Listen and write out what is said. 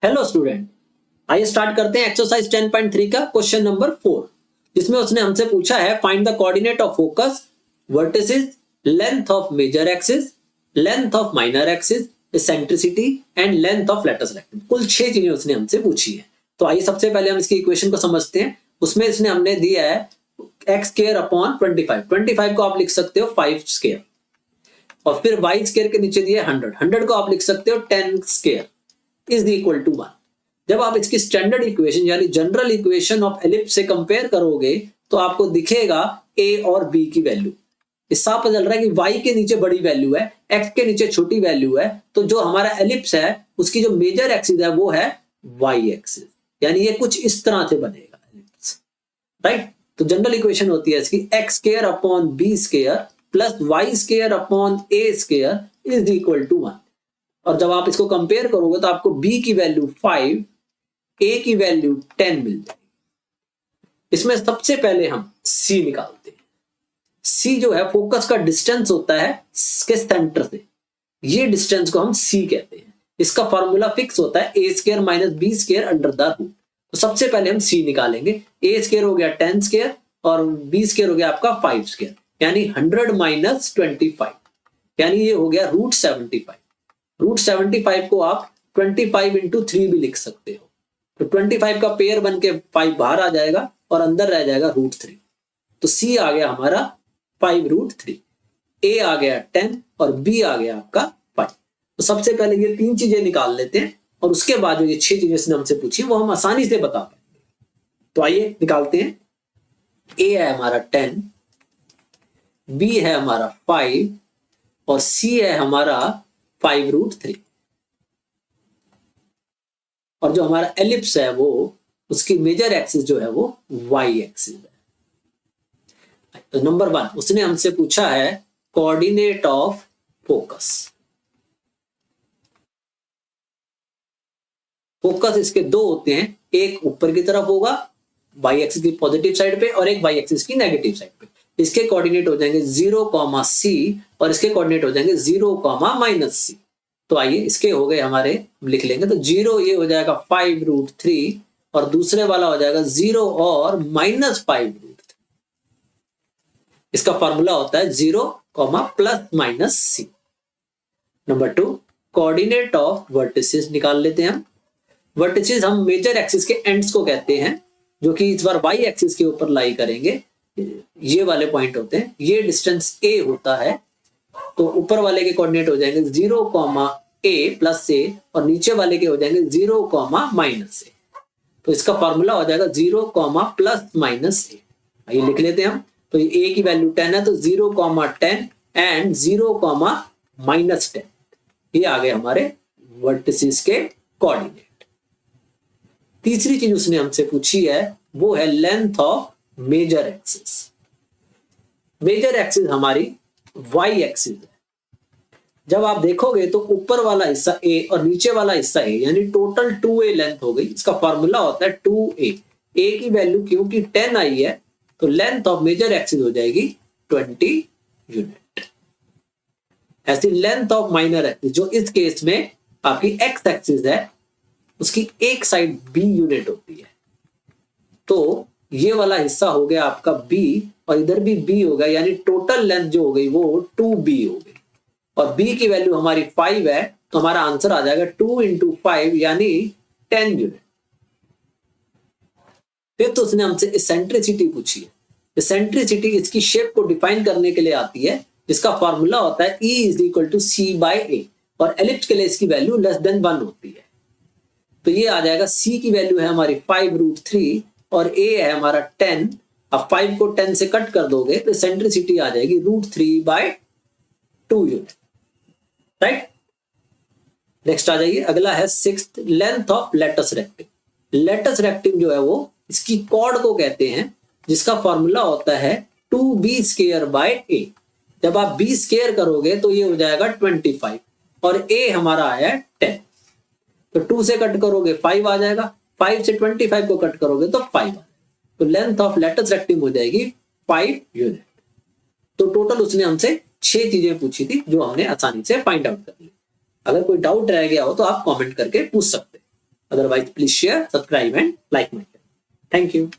Hello student, आइए start करते हैं एक्सरसाइज 10.3 का क्वेश्चन नंबर 4, जिसमें उसने हमसे पूछा है find the coordinate of focus, vertices, length of major axis, length of minor axis, eccentricity and length of latus rectum. कुल 6 चीजें उसने हमसे पूछी है। तो आइए सबसे पहले हम इसकी इक्वेशन को समझते हैं। उसमें इसने हमने दिया है एक्स स्क्वायर अपॉन 25 को आप लिख सकते हो 5 स्क्वायर, और फिर वाई स्क्वायर के नीचे दिया 100 को आप लिख सकते हो 10 स्क्वायर इज इक्वल टू 1। जब आप इसकी स्टैंडर्ड इक्वेशन यानी जनरल इक्वेशन ऑफ एलिप्स से कंपेयर करोगे तो आपको दिखेगा ए और बी की वैल्यू। इससे पता चल रहा है कि y के नीचे बड़ी वैल्यू है, x के नीचे छोटी वैल्यू है, तो जो हमारा एलिप्स है उसकी जो मेजर एक्सिस है वो है y एक्सिस, यानी ये कुछ इस तरह से बनेगा एलिप्स, राइट। तो जनरल इक्वेशन होती है इसकी x square upon B square plus Y square upon A square is equal to 1। और जब आप इसको कंपेयर करोगे तो आपको b की वैल्यू 5, a की वैल्यू 10 मिल जाएगी। इसमें सबसे पहले हम c निकालते हैं। c जो है फोकस का डिस्टेंस होता है इसके सेंटर से, ये डिस्टेंस को हम c कहते हैं। इसका फॉर्मूला फिक्स होता है a square minus B square under the root. तो सबसे पहले हम c निकालेंगे। a स्क्वायर हो गया 10 स्क्वायर और b स्क्वायर हो गया आपका 5 स्क्वायर, यानी 100 माइनस 25, यानी ये हो गया रूट 75। रूट 75 को आप 25 इंटू 3 भी लिख सकते हो। तो 25 का पेयर बन के 5 बाहर आ जाएगा और अंदर रह जाएगा रूट 3। तो c आ गया हमारा 5 रूट 3, a आ गया 10 और b आ गया आपका 5। तो सबसे पहले ये 3 चीजें निकाल लेते हैं और उसके बाद जो ये 6 चीजें इसने हमसे पूछी वो हम आसानी से बता पाएंगे। तो आइए निकालते हैं। a है हमारा 10, b है हमारा 5 और c है हमारा 5 रूट 3। और जो हमारा एलिप्स है वो उसकी मेजर एक्सिस जो है वो वाई एक्सिस है। तो नंबर 1 उसने हमसे पूछा है कोऑर्डिनेट ऑफ फोकस। फोकस इसके दो होते हैं, एक ऊपर की तरफ होगा वाई एक्सिस की पॉजिटिव साइड पे और एक वाई एक्सिस की नेगेटिव साइड पे। इसके कोऑर्डिनेट हो जाएंगे 0, c और इसके कोऑर्डिनेट हो जाएंगे 0, माइनस c। तो आइए इसके हो गए हमारे, लिख लेंगे। तो 0 ये हो जाएगा 5 रूट 3 और दूसरे वाला हो जाएगा 0 और माइनस 5 रूट 3। इसका फॉर्मूला होता है 0, plus minus c। Number 2 coordinate of vertices निकाल लेते हैं हम। वर्टिसेस हम मेजर एक्सिस के एंड्स को कहते हैं, जो कि इस बार वाई एक्सिस के ऊपर लाई करेंगे। ये वाले पॉइंट होते हैं, ये डिस्टेंस a होता है। तो ऊपर वाले के कोऑर्डिनेट हो जाएंगे 0, a प्लस a और नीचे वाले के हो जाएंगे 0, माइनस a। तो इसका फॉर्मूला हो जाएगा 0, प्लस माइनस a। आइए लिख लेते हैं हम। तो a की वैल्यू 10 है, तो 0, 10 एंड 0, माइनस 10। ये आ गए हमारे वर्टिसेस के कोऑर्डिनेट। तीसरी चीज उसने हमसे पूछी है वो है length of major axis. Major axis हमारी वाई एक्सिस है। जब आप देखोगे तो ऊपर वाला हिस्सा a और नीचे वाला हिस्सा a, यानी टोटल 2a लेंथ हो गई। इसका फॉर्मूला होता है 2a। a की वैल्यू क्योंकि 10 आई है तो लेंथ ऑफ मेजर एक्सिस हो जाएगी 20 यूनिट। ऐसी लेंथ ऑफ माइनर एक्सिस जो इस केस में आपकी x एक्सिस है उसकी एक साइड b यूनिट होती है। तो ये वाला हिस्सा हो गया आपका b और इधर भी b हो गया, यानी टोटल लेंथ जो हो गई वो 2b हो गई। और b की वैल्यू हमारी 5 है, तो हमारा आंसर आ जाएगा 2 इंटू 5 यानी 10 यूनिट। फिर तो उसने हमसे एसेंट्रिसिटी पूछी है। एसेंट्रिसिटी इसकी शेप को डिफाइन करने के लिए आती है, जिसका फॉर्मूला होता है E is equal to c by a और एलिप्स के लिए इसकी वैल्यू लेस देन 1 होती है। तो ये आ जाएगा c की वैल्यू है हमारी 5 रूट 3 और a है हमारा 10। अब 5 को 10 से कट कर दोगे तो एसेंट्रिसिटी आ जाएगी root 3 by 2 unit, right. Next आ जाइए, अगला है 6th length of latus rectum. Latus rectum जो है वो इसकी कॉर्ड को कहते हैं, जिसका फॉर्मूला होता है 2b स्क्वायर बाय a। जब आप b स्क्वायर करोगे तो ये हो जाएगा 25 और a हमारा आया 10। तो 2 से कट करोगे 5 आ जाएगा, 5 से 25 को कट करोगे तो 5 आ जाएगा। तो लेंथ ऑफ लेटस रेक्टम हो जाएगी 5 यूनिट। तो टोटल उसने हमसे 6 चीजें पूछी थी जो हमने आसानी से फाइंड आउट कर ली। अगर कोई डाउट रह गया हो तो आप कमेंट करके पूछ सकते हैं। Otherwise, please share, subscribe and like my channel. Thank you.